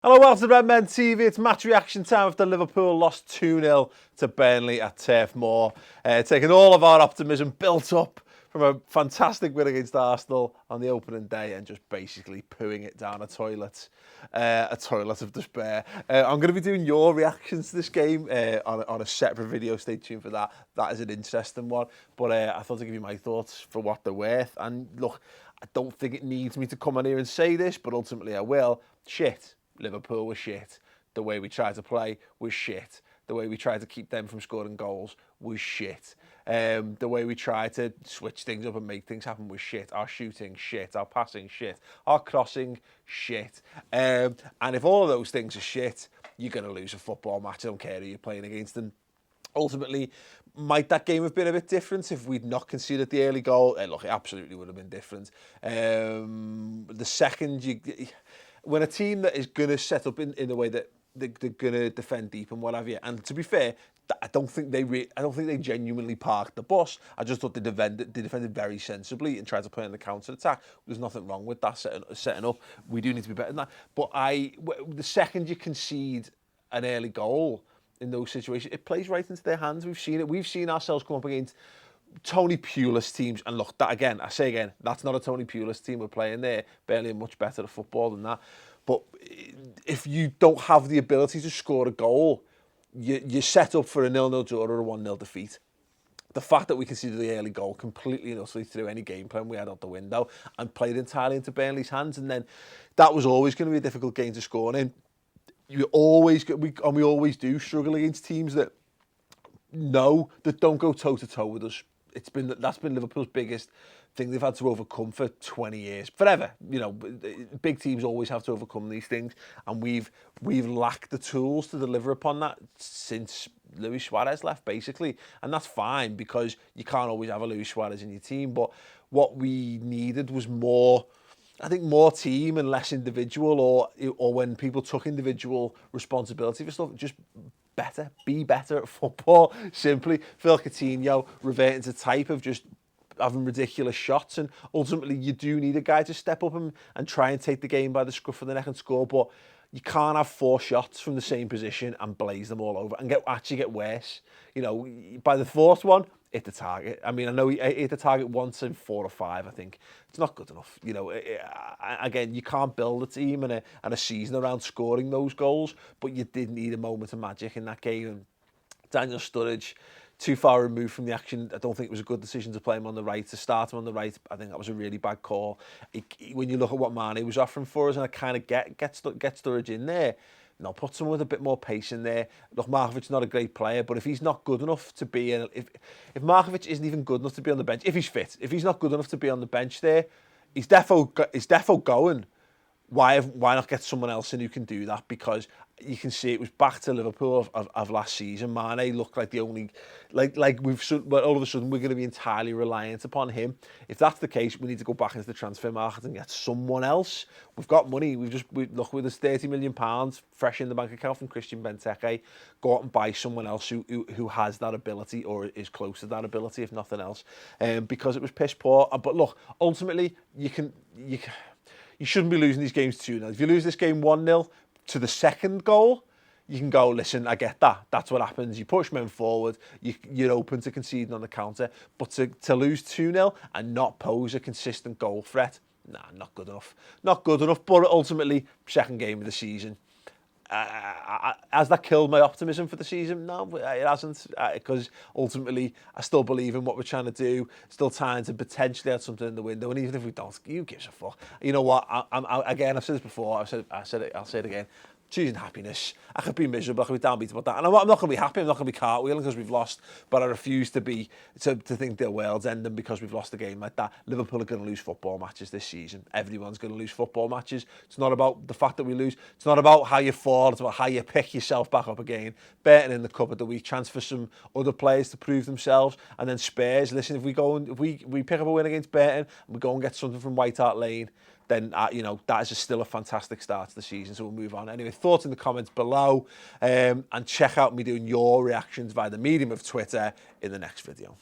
Hello, welcome to Redmen TV. It's match reaction time after Liverpool lost 2-0 to Burnley at Turf Moor. Taking all of our optimism built up from a fantastic win against Arsenal on the opening day and just basically pooing it down a toilet of despair. I'm going to be doing your reactions to this game on a separate video. Stay tuned for that. That is an interesting one. But I thought I'd give you my thoughts for what they're worth. And look, I don't think it needs me to come on here and say this, but ultimately I will. Shit. Liverpool was shit. The way we tried to play was shit. The way we tried to keep them from scoring goals was shit. The way we tried to switch things up and make things happen was shit. Our shooting, shit. Our passing, shit. Our crossing, shit. And if all of those things are shit, you're going to lose a football match. I don't care who you're playing against. And ultimately, might that game have been a bit different if we'd not conceded the early goal? Look, it absolutely would have been different. The second when a team that is going to set up in the way that they're going to defend deep and what have you, and to be fair, I don't think they genuinely parked the bus. I just thought they defended very sensibly and tried to play on the counter attack. There's nothing wrong with that setting up. We do need to be better than that. But the second you concede an early goal in those situations, it plays right into their hands. We've seen it. We've seen ourselves come up against Tony Pulis teams, and look, that again, I say again, that's not a Tony Pulis team we're playing there. Barely much better at football than that. But if you don't have the ability to score a goal, you're set up for a 0-0 draw or a 1-0 defeat. The fact that we conceded the early goal completely and utterly threw any game plan we had out the window and played entirely into Burnley's hands, and then that was always going to be a difficult game to score in. We always do struggle against teams that don't go toe-to-toe with us. That's been Liverpool's biggest thing they've had to overcome for 20 years, forever. You know, big teams always have to overcome these things, and we've lacked the tools to deliver upon that since Luis Suarez left, basically. And that's fine because you can't always have a Luis Suarez in your team. But what we needed was more team and less individual, or when people took individual responsibility for stuff, just be better at football, simply. Phil Coutinho reverting to type of just having ridiculous shots, and ultimately you do need a guy to step up and try and take the game by the scruff of the neck and score, but you can't have 4 shots from the same position and blaze them all over and actually get worse. You know, by the 4th one, hit the target. I mean, I know he hit the target once in 4 or 5, I think. It's not good enough. You know, again, you can't build a team and a season around scoring those goals, but you did need a moment of magic in that game. And Daniel Sturridge, too far removed from the action. I don't think it was a good decision to play him on the right, to start him on the right. I think that was a really bad call. When you look at what Marko was offering for us, and I kind of get Sturridge in there, no, put someone with a bit more pace in there. Look, Markovic's not a great player, but if he's not good enough to be if Markovic isn't even good enough to be on the bench, if he's fit, if he's not good enough to be on the bench there, he's defo going. Why not get someone else in who can do that? Because you can see it was back to Liverpool of last season. Mane looked like the only, but all of a sudden we're going to be entirely reliant upon him. If that's the case, we need to go back into the transfer market and get someone else. We've got money. Look, with this £30 million fresh in the bank account from Christian Benteke, go out and buy someone else who has that ability or is close to that ability, if nothing else. Because it was piss poor. But look, ultimately you shouldn't be losing these games 2-0. If you lose this game 1-0 to the second goal, you can go, listen, I get that. That's what happens. You push men forward. You're open to conceding on the counter. But to lose 2-0 and not pose a consistent goal threat, nah, not good enough. Not good enough, but ultimately, second game of the season. Has that killed my optimism for the season? No, it hasn't, because ultimately I still believe in what we're trying to do. Still trying to potentially add something in the window, and even if we don't, who gives a fuck? You know what? Again, I've said this before. I'll say it again. Choosing happiness. I could be miserable. I could be downbeat about that, and I'm not going to be happy. I'm not going to be cartwheeling because we've lost. But I refuse to think the world's ending because we've lost a game like that. Liverpool are going to lose football matches this season. Everyone's going to lose football matches. It's not about the fact that we lose. It's not about how you fall. It's about how you pick yourself back up again. Burton in the cup of the week. Transfer some other players to prove themselves, and then Spurs. Listen, if we pick up a win against Burton and we go and get something from White Hart Lane, then that is still a fantastic start to the season. So we'll move on. Anyway, thoughts in the comments below, and check out me doing your reactions via the medium of Twitter in the next video.